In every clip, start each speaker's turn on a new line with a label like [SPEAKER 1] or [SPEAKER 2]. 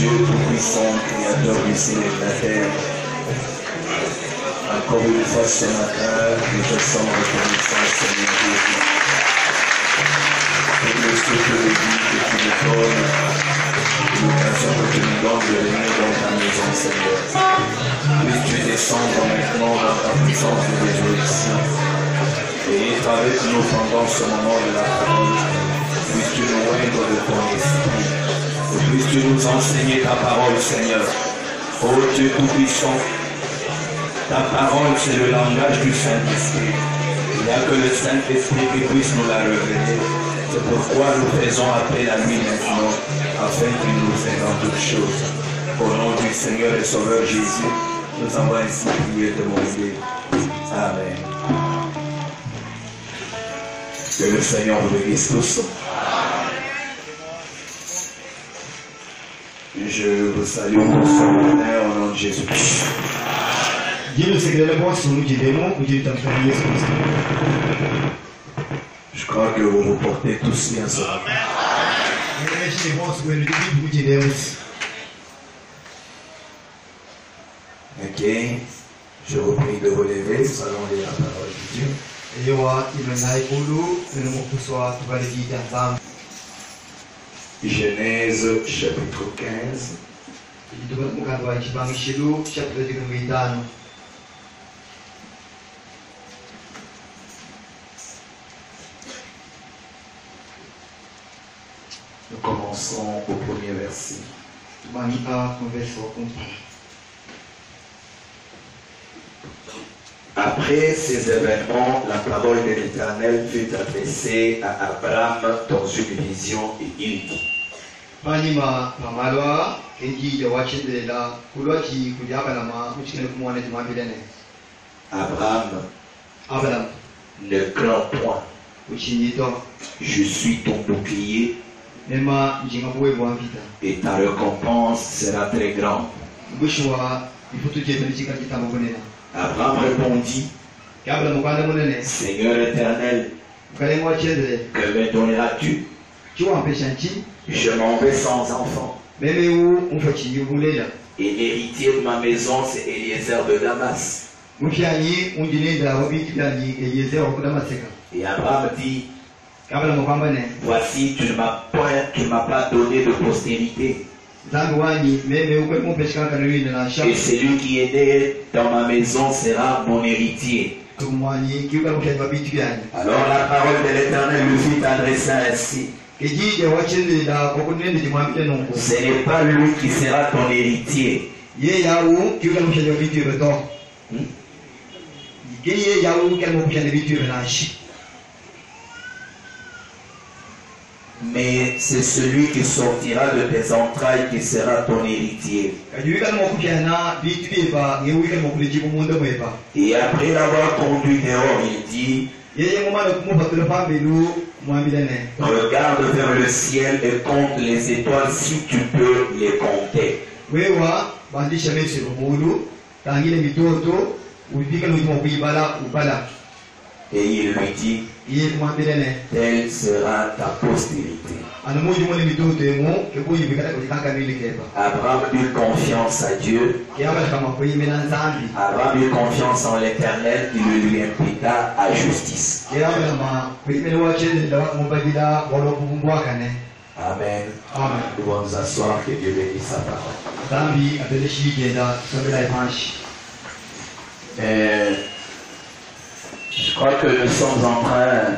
[SPEAKER 1] Dieu Tout-Puissant, Créateur du ciel et de la terre, encore une fois ce matin, nous te sommes reconnaissants, Seigneur Jésus. Pour le souffle de vie que tu nous donnes, l'occasion que tu nous donnes de venir dans ta maison, Seigneur. Puisses-tu descendre maintenant dans ta puissance de résurrection et être avec nous pendant ce moment de la parole. Puisses-tu nous oindre de ton esprit. Et puisses-tu nous enseigner ta parole, Seigneur. Ô Dieu Tout-Puissant, ta parole, c'est le langage du Saint-Esprit. Il n'y a que le Saint-Esprit qui puisse nous la révéler. C'est pourquoi nous faisons appel à lui maintenant, afin qu'il nous aide dans toutes choses. Au nom du Seigneur et Sauveur Jésus, nous avons ainsi prié et demandé. Amen. Que le Seigneur vous bénisse tous. Je vous salue pour ce matin au nom de Jésus-Christ. Je crois que vous vous portez tous bien ce matin. Ok, je vous prie de vous lever, nous allons lire la parole de Dieu. Genèse chapitre 15. Nous commençons au premier verset. Après ces événements, la parole de l'Éternel fut adressée à Abraham dans une vision et il dit: Abraham, ne crains point, je suis ton bouclier et ta récompense sera très grande. Abraham répondit: Seigneur éternel, que me donneras-tu? Je m'en vais sans enfant. Et l'héritier de ma maison, c'est Eliezer de Damas. Et Abraham dit: voici, tu ne m'as pas donné de postérité. Et celui qui est né dans ma maison sera mon héritier. Alors la parole de l'Éternel lui fut adressée ainsi: ce n'est pas lui qui sera ton héritier. Mais c'est celui qui sortira de tes entrailles qui sera ton héritier. Et après l'avoir conduit dehors, il dit: regarde vers le ciel et compte les étoiles si tu peux les compter. Et il lui dit: telle sera ta postérité. Abraham eut confiance à Dieu. Abraham eut confiance en l'Éternel qui le lui imputa à justice. Amen. Nous allons nous asseoir, que Dieu bénisse sa parole. Je crois que nous sommes en train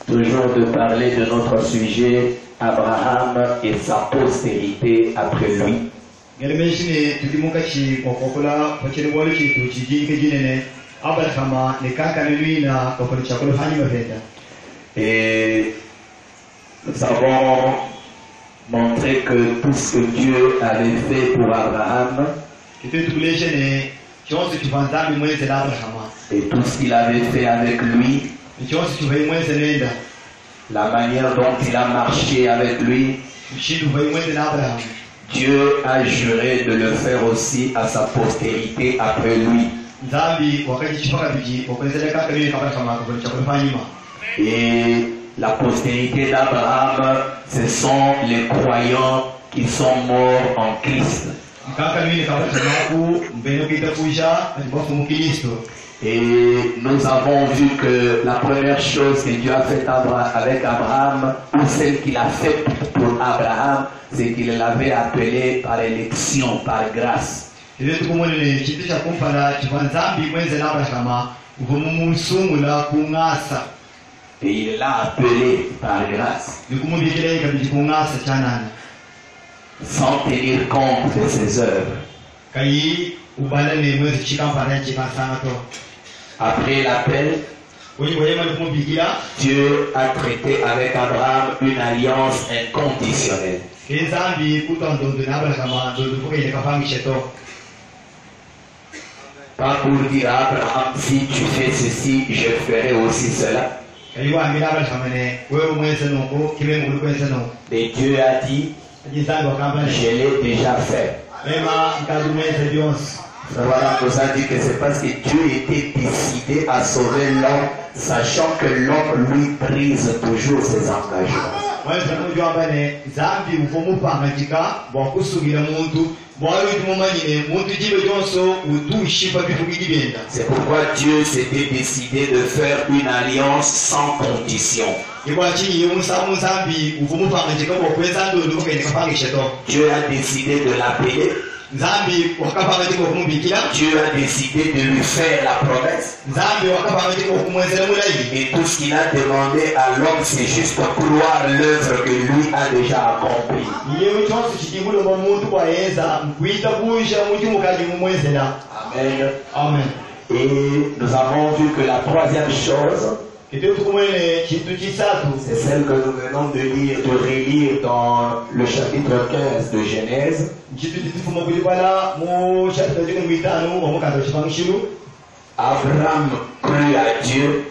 [SPEAKER 1] toujours de parler de notre sujet, Abraham et sa postérité après lui. Et nous avons montré que tout ce que Dieu avait fait pour Abraham et tout ce qu'il avait fait avec lui, la manière dont il a marché avec lui, Dieu a juré de le faire aussi à sa postérité après lui. Et la postérité d'Abraham, ce sont les croyants qui sont morts en Christ. Et nous avons vu que la première chose que Dieu a faite avec Abraham, ou celle qu'il a faite pour Abraham, c'est qu'il l'avait appelé par élection, par grâce. Et il l'a appelé par grâce, sans tenir compte de ses œuvres. Après l'appel, Dieu a traité avec Abraham une alliance inconditionnelle. Pas pour dire à Abraham, si tu fais ceci, je ferai aussi cela. Mais Dieu a dit, je l'ai déjà fait. Voilà, nous a dit que c'est parce que Dieu était décidé à sauver l'homme, sachant que l'homme lui brise toujours ses engagements. C'est pourquoi Dieu s'était décidé de faire une alliance sans condition. Dieu a décidé de l'appeler. Dieu a décidé de lui faire la promesse. Et tout ce qu'il a demandé à l'homme, c'est juste croire l'œuvre que lui a déjà accomplie. Amen. Amen. Et nous avons vu que la troisième chose, c'est celle que nous venons de lire, de relire dans le chapitre 15 de Genèse. Abraham crut à Dieu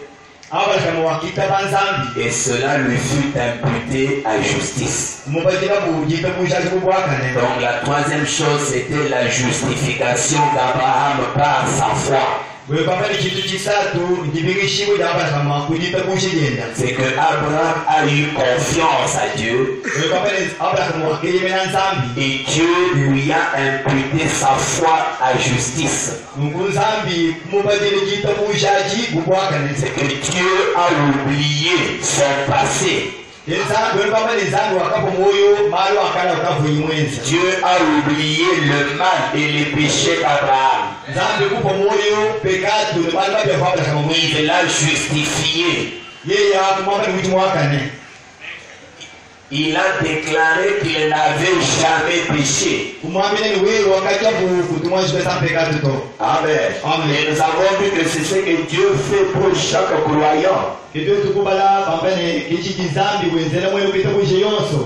[SPEAKER 1] et cela lui fut imputé à justice. Donc la troisième chose, c'était la justification d'Abraham par sa foi. C'est que Abraham a eu confiance à Dieu et Dieu lui a imputé sa foi à justice. C'est que Dieu a oublié son passé. Dieu a oublié le mal et les péchés d'Abraham. Il l'a justifié. Il a déclaré qu'il n'avait jamais péché. Amen. Et nous avons vu que c'est ce que Dieu fait pour chaque croyant.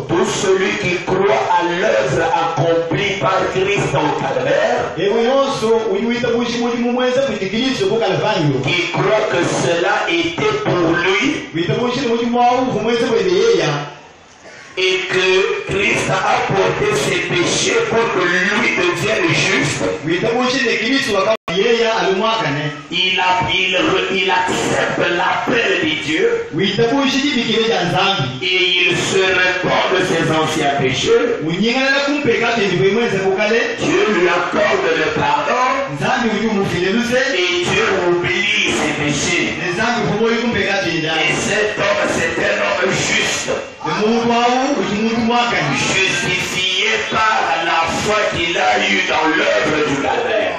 [SPEAKER 1] Tout celui qui croit à l'œuvre accomplie par Christ au calvaire, qui croit que cela était pour lui, et que Christ a porté ses péchés pour que lui devienne juste, il accepte l'appel de Dieu et il se repent de ses anciens péchés. Dieu lui accorde le pardon et Dieu oublie ses péchés. Et cet homme, c'est un homme juste, justifié par la foi qu'il a eue dans l'œuvre du calvaire.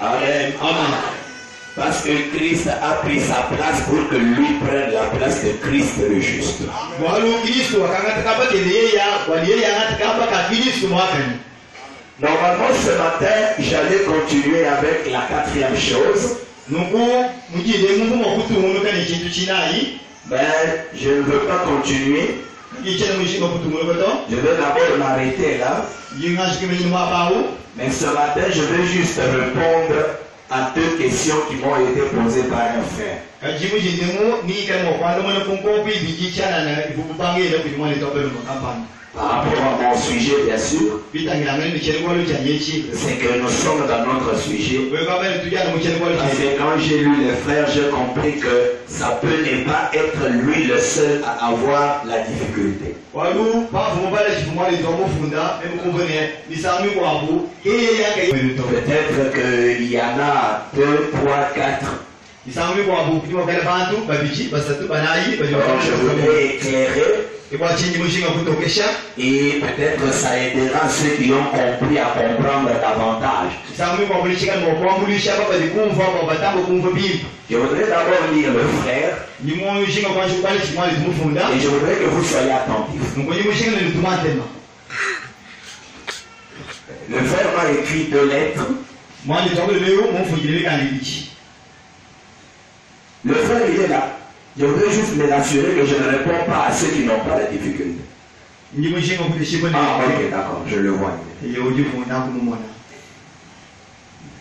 [SPEAKER 1] Amen. Amen. Parce que Christ a pris sa place pour que lui prenne la place de Christ le juste. Normalement ce matin, j'allais continuer avec la quatrième chose. Mais je ne veux pas continuer. Je vais d'abord m'arrêter là. Mais ce matin, je vais juste répondre à deux questions qui m'ont été posées par un frère. Par rapport à mon sujet, bien sûr, c'est que nous sommes dans notre sujet. Et quand j'ai lu les frères, j'ai compris que ça peut ne pas être lui le seul à avoir la difficulté. Peut-être qu'il y en a 2, 3, 4. Donc je voulais éclairer. Et peut-être ça aidera ceux qui ont compris à comprendre davantage. Je voudrais d'abord lire le frère. Et je voudrais que vous soyez attentifs. Le frère m'a écrit 2 lettres. Le frère, il est là. Je voudrais juste me rassurer que je ne réponds pas à ceux qui n'ont pas la difficulté. Ah ok, d'accord, je le vois.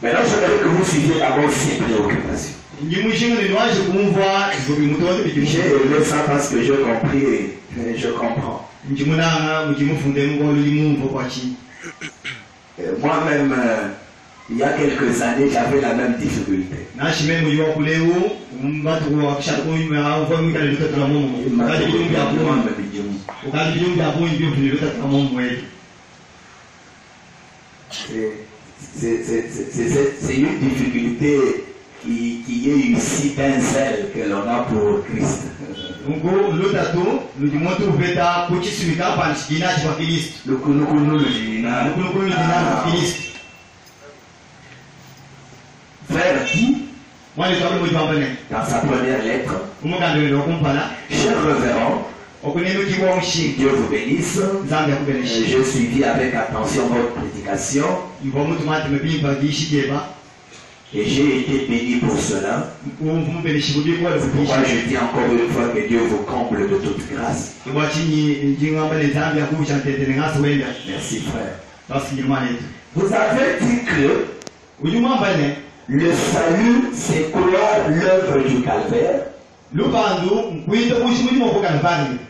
[SPEAKER 1] Maintenant, je voudrais que vous suiviez d'abord ces préoccupations. J'ai aimé ça parce que j'ai compris et je comprends. Moi-même, il y a quelques années, j'avais la même difficulté. C'est une difficulté qui est ici d'un zèle que l'on a pour Christ. Frère dit dans sa première lettre, cher révérend, Dieu vous bénisse. J'ai suivi avec attention votre prédication et j'ai été béni pour cela. Pourquoi je dis encore une fois que Dieu vous comble de toute grâce. Merci frère. Vous avez dit que le salut, c'est croire l'œuvre du calvaire.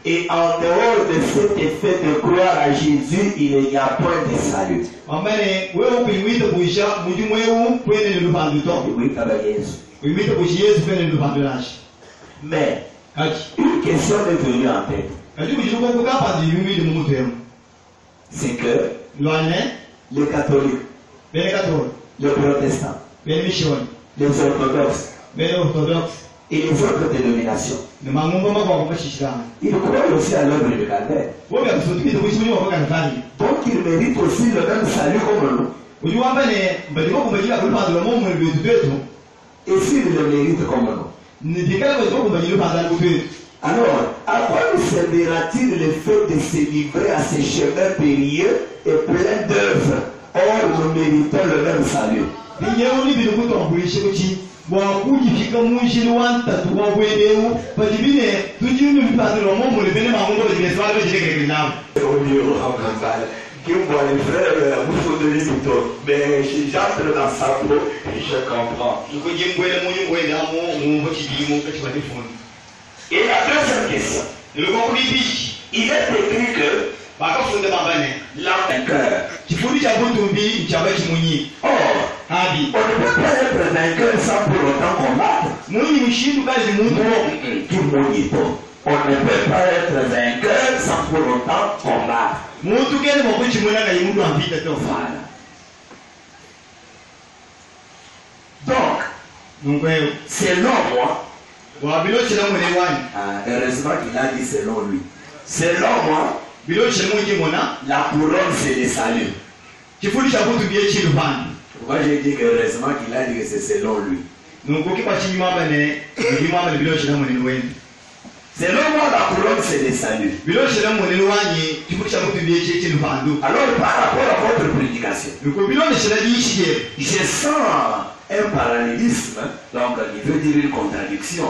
[SPEAKER 1] Et en dehors de cet effet de croire à Jésus, il n'y a point de salut. Mais une question est venue en tête. C'est que les catholiques, les protestants, les orthodoxes et les autres dénominations, ils croient aussi à l'œuvre du calvaire. Donc ils méritent aussi le même salut comme nous. Et s'ils le méritent comme nous, alors à quoi nous servira-t-il le fait de se livrer à ces chemins périlleux et pleins d'œuvres? Or nous méritons le même salut. Mais j'entre dans sa peau et je comprends. Et la deuxième question, il est écrit que l'âme vainqueur. Or, on ne peut pas être vainqueur sans pour autant combattre. On ne peut pas être vainqueur sans pour autant combattre. Voilà. Donc, selon moi, heureusement qu'il a dit selon lui. Selon moi, la couronne c'est le salut. Pourquoi j'ai dit que heureusement qu'il a dit que c'est selon lui? Selon moi, la couronne c'est le salut. Alors par rapport à votre prédication, je sens un parallélisme, donc il veut dire une contradiction.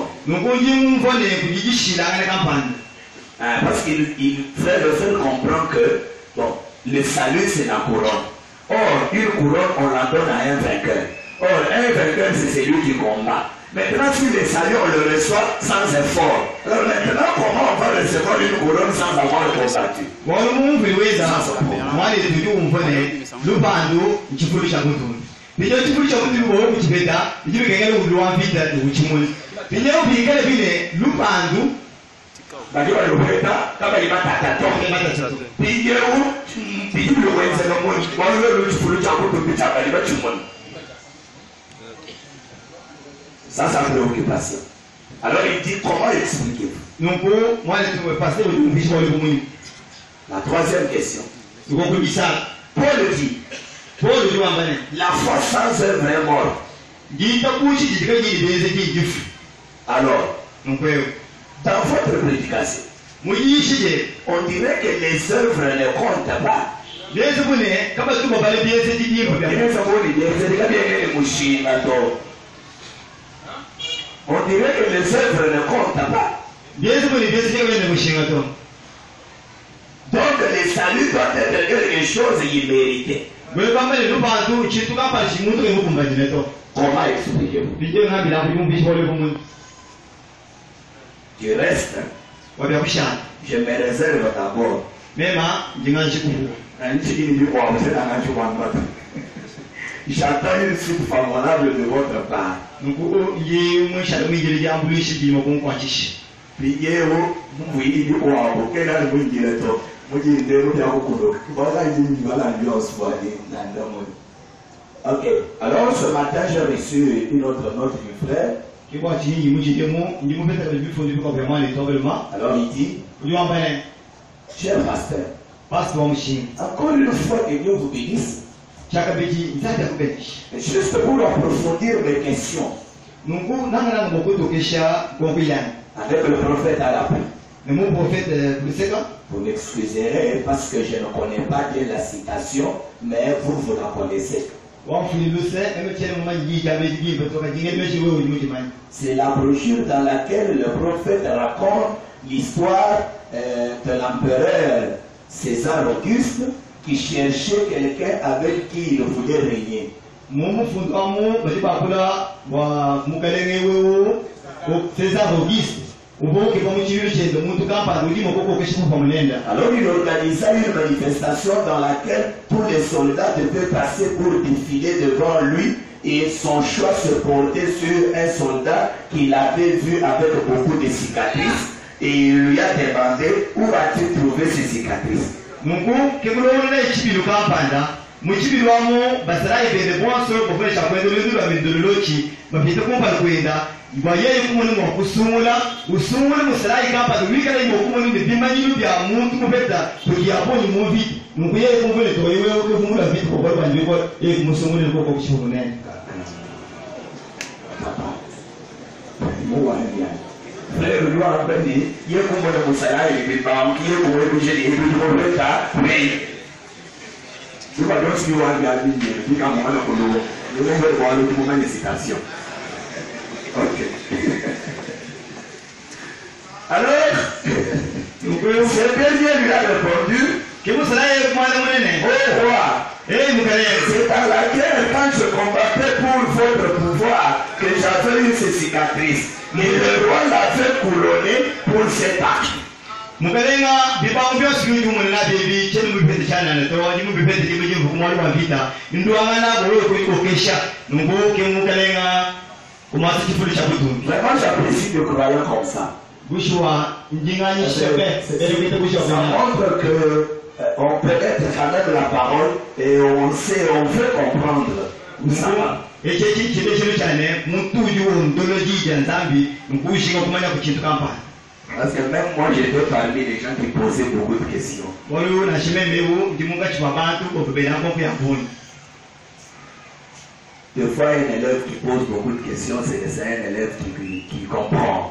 [SPEAKER 1] Parce qu'il fait le fait comprendre que bon, le salut c'est la couronne. Or, une couronne on la donne à un vainqueur. Or, un vainqueur c'est celui qui combat. Maintenant, si les saluts, on le reçoit sans effort. Alors maintenant, comment on va recevoir une couronne sans avoir combattu? Ça, c'est une préoccupation. Alors il dit comment expliquer. La troisième question. Paul dit la foi sans œuvre est morte. Alors, dans votre prédication, on dirait que les œuvres ne comptent pas. On dirait que les œuvres ne comptent pas. Donc les saluts doivent être quelque chose immérité. Comment expliquer-vous? Du reste, je me réserve d'abord. J'attends une suite favorable de votre part. Ok, alors ce matin j'ai reçu une autre note du frère. Alors il dit, cher pasteur, encore une fois que Dieu vous bénisse. Juste pour approfondir mes questions avec le prophète à la fin. Vous m'excuserez parce que je ne connais pas bien la citation, mais vous la connaissez. C'est la brochure dans laquelle le prophète raconte l'histoire de l'empereur César Auguste qui cherchait quelqu'un avec qui il voulait régner. Alors il organisa une manifestation dans laquelle tous les soldats devaient passer pour défiler devant lui et son choix se portait sur un soldat qu'il avait vu avec beaucoup de cicatrices et il lui a demandé où as-tu trouvé ces cicatrices. Frère, lui a appris, il y a comme le Moussala et les femmes, il y a comme le budget et le prophète, mais il va donc suivre un gars, il va voir le colo, il va voir le moment de citation. Ok. Alors, ce dernier lui a répondu, oh roi, c'est dans la guerre quand je combattais pour votre pouvoir que j'avais eu ces cicatrices. Mais le roi l'avait couronné pour cet acte. Vraiment j'apprécie de croyants comme ça. Ça montre qu'on peut être quand même la parole et on sait, on veut comprendre où ça va. Parce que même moi je peux parler des gens qui posaient beaucoup de questions. Des fois un élève qui pose beaucoup de questions, c'est un élève qui comprend.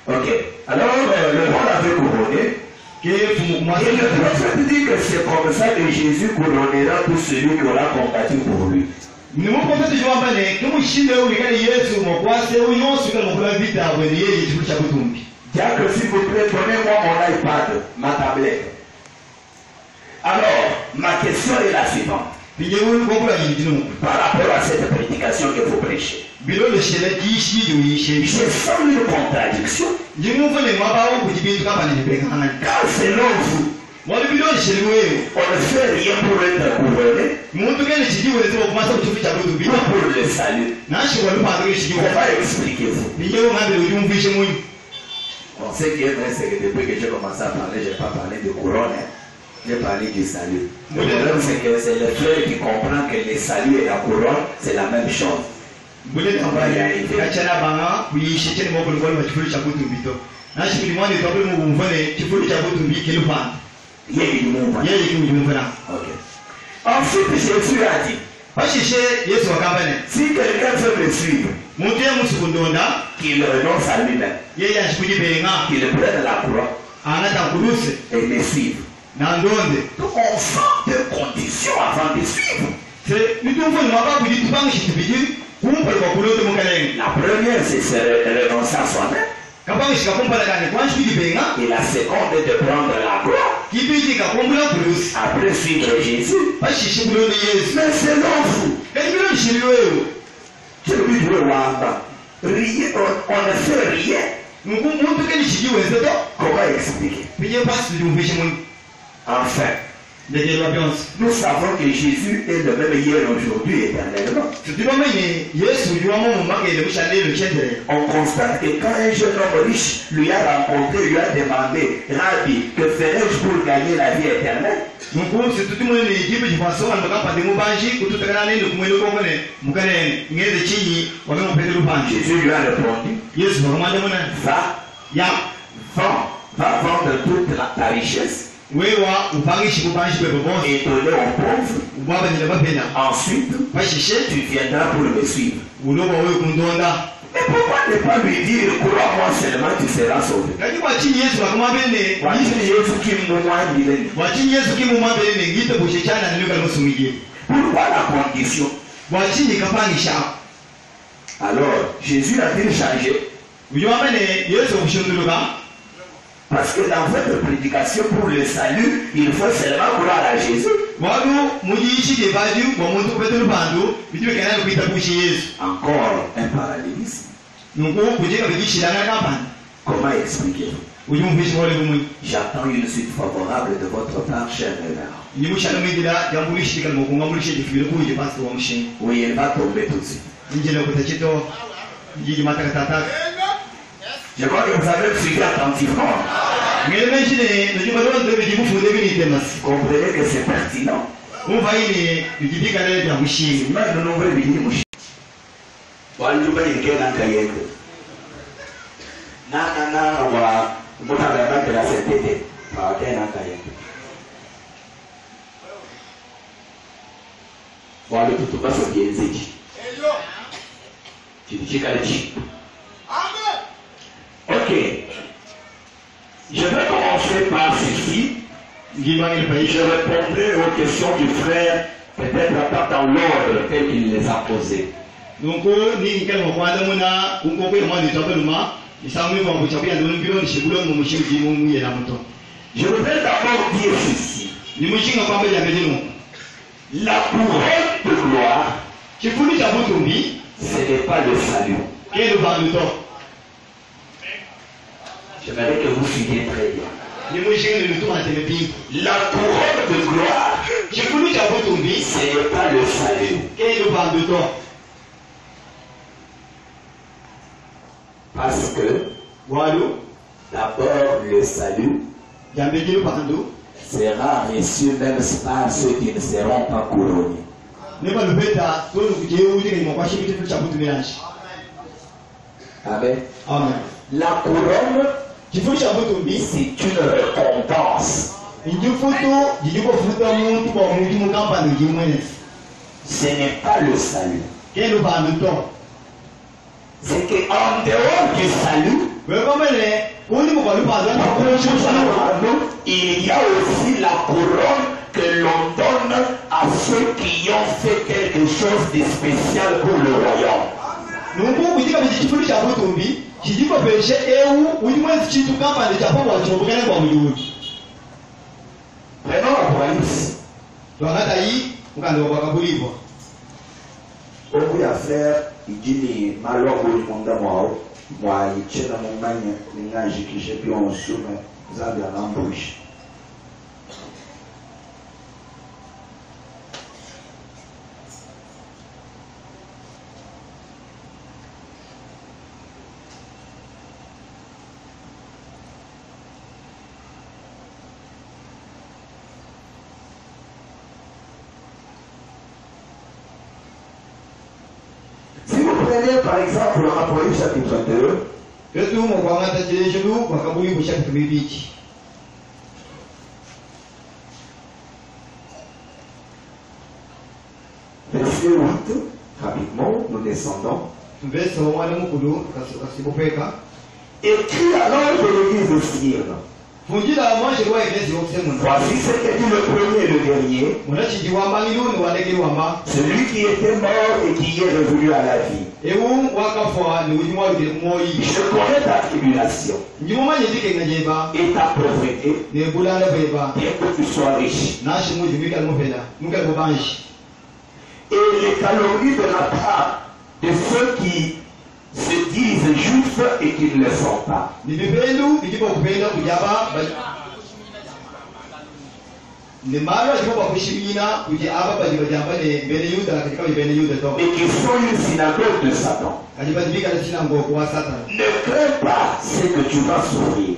[SPEAKER 1] Ok, alors le roi l'avait couronné. Et le prophète dit que c'est comme ça que Jésus couronnera tout celui qui aura combattu pour lui. Diacre, s'il vous plaît, donnez-moi mon iPad, ma tablette. Alors, ma question est la suivante. Par rapport à cette prédication que vous prêchez, j'ai senti une contradiction. Car selon vous, on ne fait rien pour être gouverné, pour le salut. Comment expliquez-vous? On sait qu'il y a un c'est que depuis que j'ai commencé à parler, je n'ai pas parlé de couronne, j'ai parlé du salut. Le problème, c'est que c'est le frère qui comprend que le salut et la couronne, c'est la même chose. On va y arriver. Ensuite, Jésus a dit, si quelqu'un veut me suivre, qu'il renonce à lui-même, qu'il prenne la croix et me suive. Donc on sent deux conditions avant de suivre. La première, c'est se renoncer à soi-même. Et la seconde est de prendre la croix. Après suivre Jésus. Mais selon vous, on ne fait rien. Comment expliquer? Enfin, nous savons que Jésus est le même hier, aujourd'hui, éternellement. On constate que quand un jeune homme riche lui a rencontré, lui a demandé, Rabbi, que ferais-je pour gagner la vie éternelle? Jésus lui a répondu, va vendre toute ta richesse et donner aux pauvres. Ensuite, tu viendras pour me suivre. Mais pourquoi ne pas lui dire, crois-moi seulement, tu seras sauvé? Pourquoi la condition? Alors, Jésus a-t-il changé? Parce que dans votre prédication pour le salut, il faut seulement croire à Jésus. Encore un parallélisme. Comment expliquer? J'attends une suite favorable de votre part, cher Révérend. Oui, elle va tomber tout de suite. Je crois que vous avez suivi attentivement. Comprenez que c'est pertinent. Ok. Je vais commencer par ceci. Je répondrai aux questions du frère, peut-être pas dans l'ordre tel qu'il les a posées. Je voudrais d'abord dire ceci. La couronne de gloire, ce n'est pas le salut. J'aimerais que vous suiviez très bien. La couronne de gloire, ce n'est pas le salut. Parce que, d'abord, le salut sera reçu même par ceux qui ne seront pas couronnés. Amen. Amen. La couronne, c'est une récompense. Ce n'est pas le salut. C'est qu'en dehors du salut, il y a aussi la couronne que l'on donne à ceux qui ont fait quelque chose de spécial pour le royaume. Prenons la
[SPEAKER 2] Apocalypse. Beaucoup d'affaires, il dit malheur au monde moi, il tient dans mon manière, il n'a qui j'ai pu en soumettre, vous avez un embauche. Par exemple, Apocalypse chapitre 2, verset 8, rapidement, nous descendons. Écrit à l'ange de l'église de Smyrne. Voici ce que dit le premier et le dernier, celui qui était mort et qui est revenu à la vie. Je connais ta tribulation et ta pauvreté, bien que tu sois riche. Et les calomnies de la part de ceux qui se disent justes et qui ne le sont pas. Mais qui sont une synagogue de Satan. Ne crains pas ce que tu vas souffrir.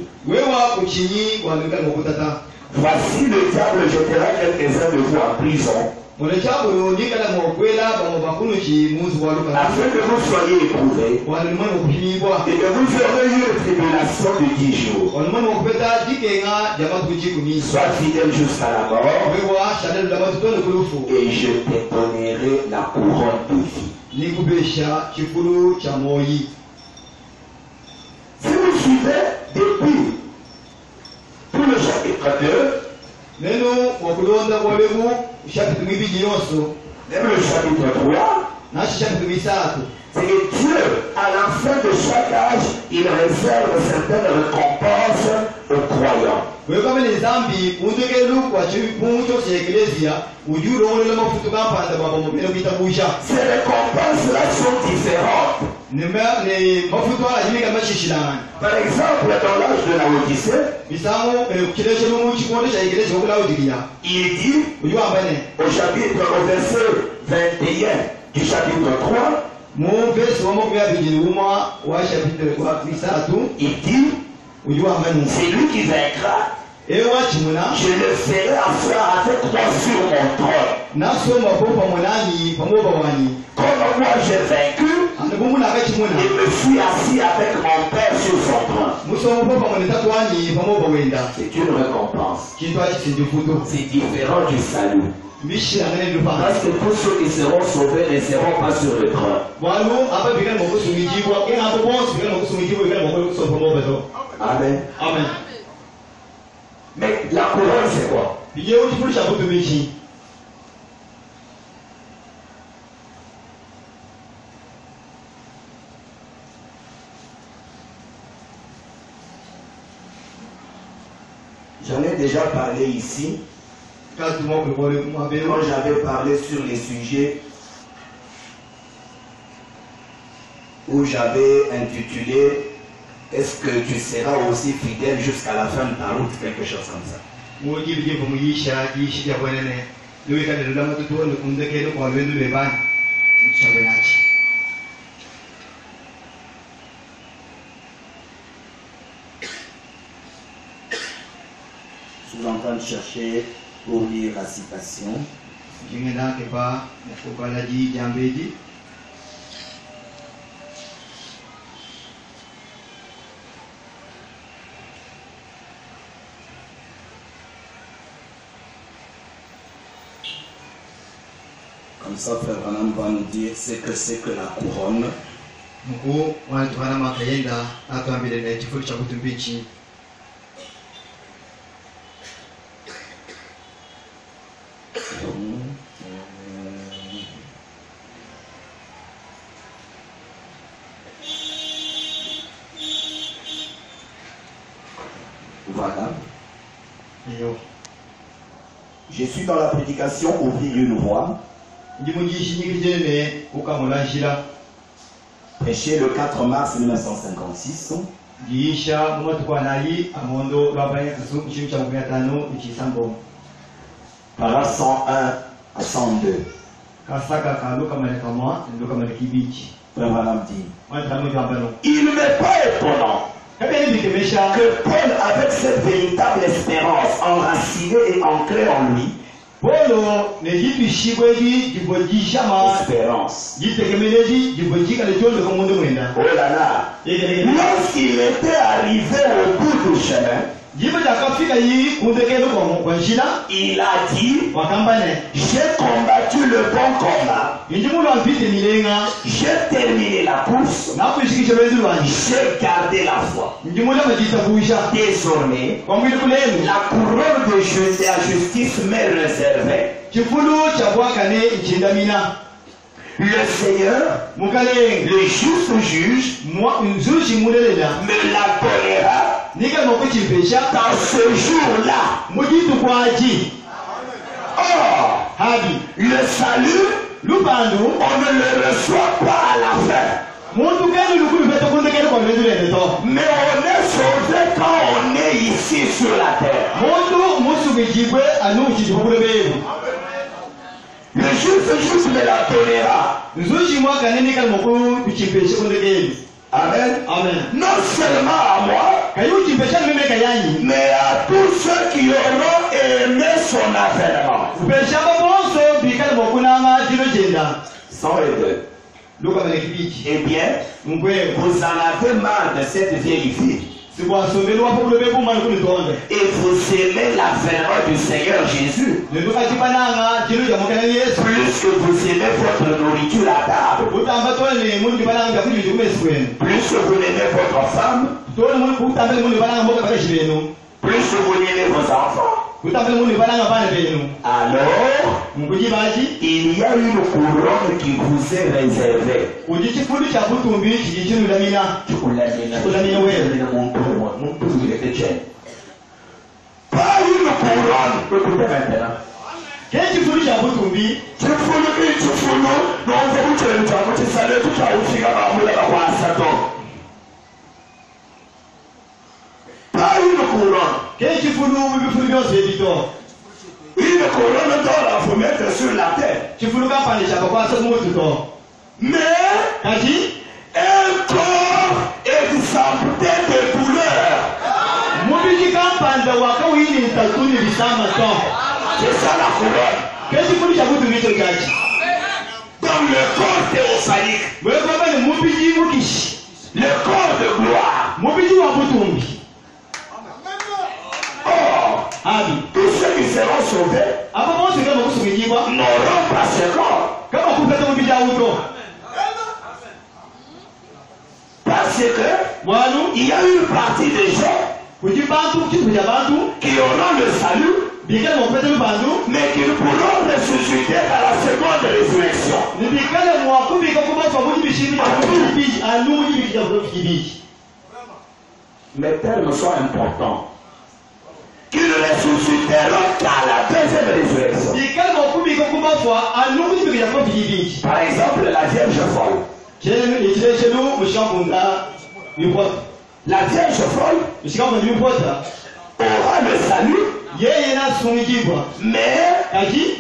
[SPEAKER 2] Voici le diable jettera quelques-uns de vous en prison, afin que vous soyez éprouvés, et que vous aurez une tribulation de 10 jours. Sois fidèle jusqu'à la mort, et je te donnerai la couronne de vie. Si vous suivez depuis tout le chapitre 2, même le chapitre 3, c'est que Dieu, à la fin de chaque âge, il réserve certaines récompenses aux croyants. Ces récompenses-là sont différentes. Par exemple, dans l'âge de la Odyssée, il dit au verset 21 du chapitre 3, il dit, c'est lui qui vaincra, je le ferai asseoir avec moi sur mon trône. Comme moi j'ai vaincu, et me suis assis avec mon Père sur son trône. C'est une récompense. C'est différent du salut. Parce que tous ceux qui seront sauvés ne seront pas sur le trône. Amen. Amen. Mais la couronne, c'est quoi? J'en ai déjà parlé ici. Quand j'avais parlé sur les sujets où j'avais intitulé est-ce que tu seras aussi fidèle jusqu'à la fin de ta route, quelque chose comme ça. Je suis en train de chercher pour lire la citation. Comme ça, Frère Branham va nous dire ce que c'est que la couronne. Voilà. Je suis dans la prédication Ouvrir une voie. Prêché le 4 mars 1956. Para 101 à 102. Frère Branham dit, il n'est pas étonnant que Paul, avec cette véritable espérance enracinée et ancrée en lui, espérance. Oh là là. Lorsqu'il était arrivé au bout du chemin, il a dit, j'ai combattu le bon combat, j'ai terminé la course, j'ai gardé la foi. Désormais, la couronne de la justice m'est réservée. Le Seigneur, le juste juge, me la donnera dans ce jour-là. Or, le salut, on ne le reçoit pas à la fin. Mais on est sauvé quand on est ici sur la terre. Le juste juge me la donnera. Amen. Amen. Non seulement à moi, mais à tous ceux qui auront aimé son avènement. 102. Eh bien, vous en avez marre de cette vieille fille. Et vous aimez l'avènement du Seigneur Jésus. Plus que vous aimez votre nourriture à table. Plus que vous aimez votre femme. Plus que vous aimez vos enfants. Alors, il y a une couronne qui vous est réservée. Pas une couronne. Écoutez maintenant. Pas une couronne. Une couronne d'or à vous mettre sur la tête. Mais un corps exempté de douleur. C'est ça la couronne. Dans le corps théophanique. Le corps de gloire. Tous ceux qui seront sauvés n'auront pas ce corps. Parce que il y a une partie des gens qui auront le salut, mais qui pourront ressusciter à la seconde résurrection. Mes termes sont importants. Qui ne ressusciteront qu'à la deuxième résurrection. Par exemple, la Vierge folle. La Vierge folle aura le salut, mais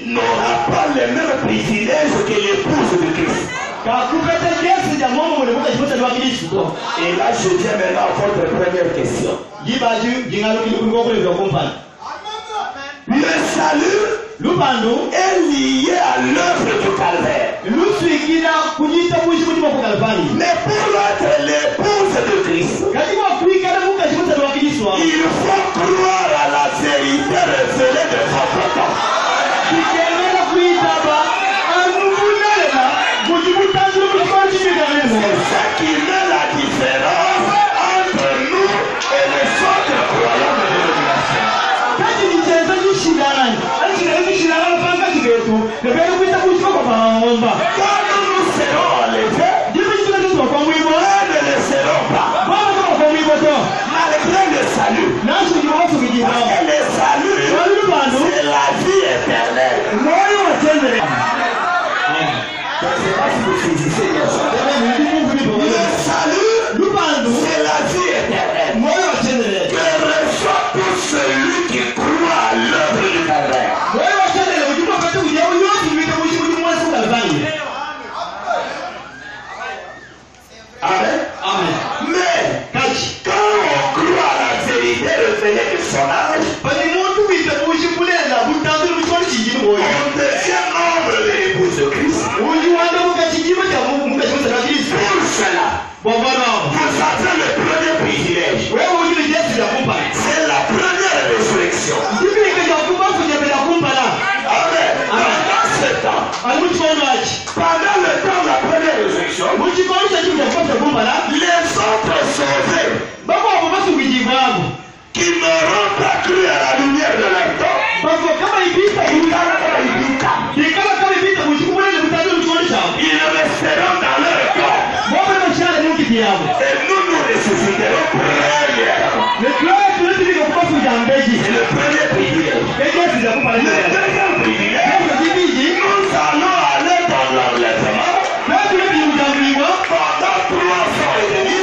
[SPEAKER 2] n'aura pas les mêmes privilèges que l'épouse de Christ. Et là, je viens maintenant à votre première question. Le salut est lié à l'œuvre du calvaire. Mais pour être l'épouse de Christ, il faut croire à la vérité révélée de votre temps. C'est ça qui met la différence entre nous et les autres croyants de l'éducation. Quand nous serons enlevés, eux ne le seront pas. Malgré le salut. Parce que le salut, c'est cela, vous avez le premier privilège. C'est la première résurrection. Amen. Pendant ce temps, pendant le temps de la première résurrection, les autres sauvés qui n'auront pas cru à la lumière de leur temps, ils resteront dans leur corps. Et nous nous ressusciterons premièrement. C'est le premier privilège. Le deuxième privilège, nous allons aller dans l'enlèvement pendant 3 ans et demi.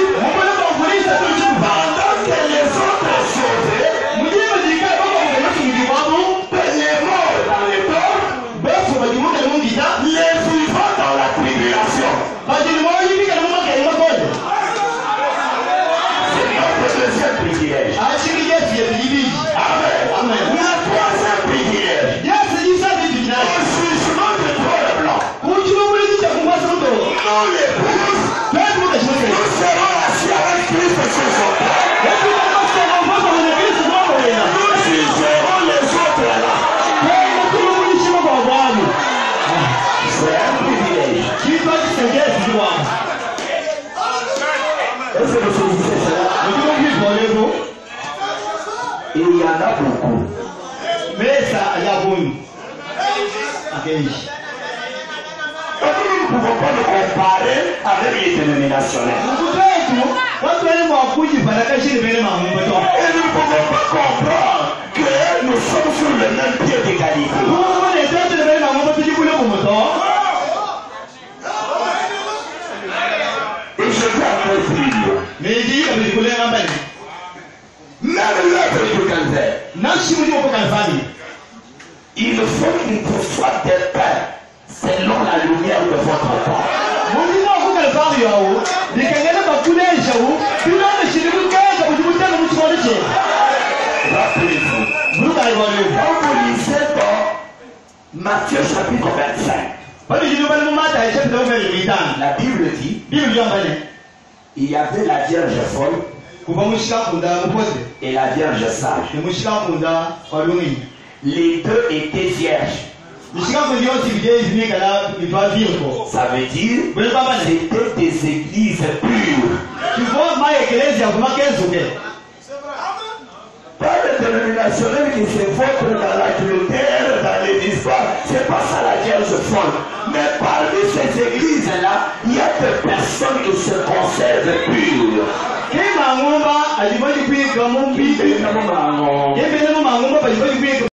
[SPEAKER 2] Pendant que les autres sauvés, les morts dans les corps, les vivants dans la tribulation. C'est notre deuxième privilège. Amen. Le troisième privilège, au jugement de toi le blanc, nous l'épouse, nous serons assis avec Christ sur son trône. Nous jugerons les autres là. C'est un privilège. Est-ce que vous saisissez cela? Et il y en a beaucoup.
[SPEAKER 3] Mais ça, il y a bon.
[SPEAKER 2] Nous ne pouvons pas nous comparer avec les dénominationnels. Et nous ne pouvons pas comprendre que nous sommes sur le même pied d'égalité. Et je vais encore plus loin. Même l'œuvre du calvaire, il faut qu'il te soit des pains selon la lumière de votre corps. Rappelez-vous, quand vous lisez dans Matthieu chapitre 25, la Bible dit, il y avait la Vierge folle et la Vierge sage. Les deux étaient vierges. Ça veut dire c'était des églises pures. Pas de dénominationnel qui se votent dans la culture, dans les histoires. C'est pas ça la Vierge folle. Mais parmi ces églises-là, il y a des personnes qui se conservent pures.